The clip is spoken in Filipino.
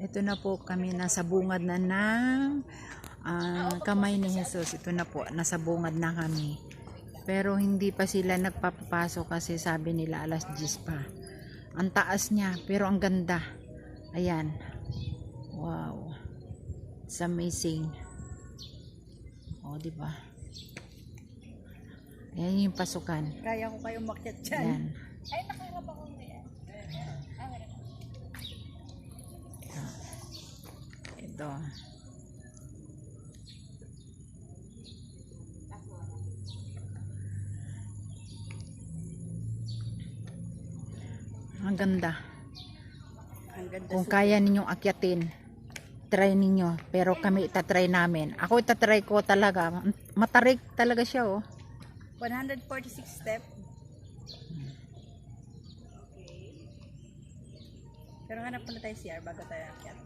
Ito na po kami, nasa bungad na ng kamay ni Jesus. Ito na po, nasa bungad na kami. Pero hindi pa sila nagpapasok kasi sabi nila alas 10 pa. Ang taas niya, pero ang ganda. Ayan. Wow. It's amazing. O, diba? Ayan yung pasukan. Kaya ko kayo umakyat dyan. Ayan. Ay, nakarap ako ngayon. Ito. Ang ganda. Ang ganda. Kung kaya ninyong akyatin, try ninyo. Pero kami itatry namin. Ako itatry ko talaga. Matarik talaga siya, oh. 146 step. Pero hanap muna tayo CR bago tayo akyat.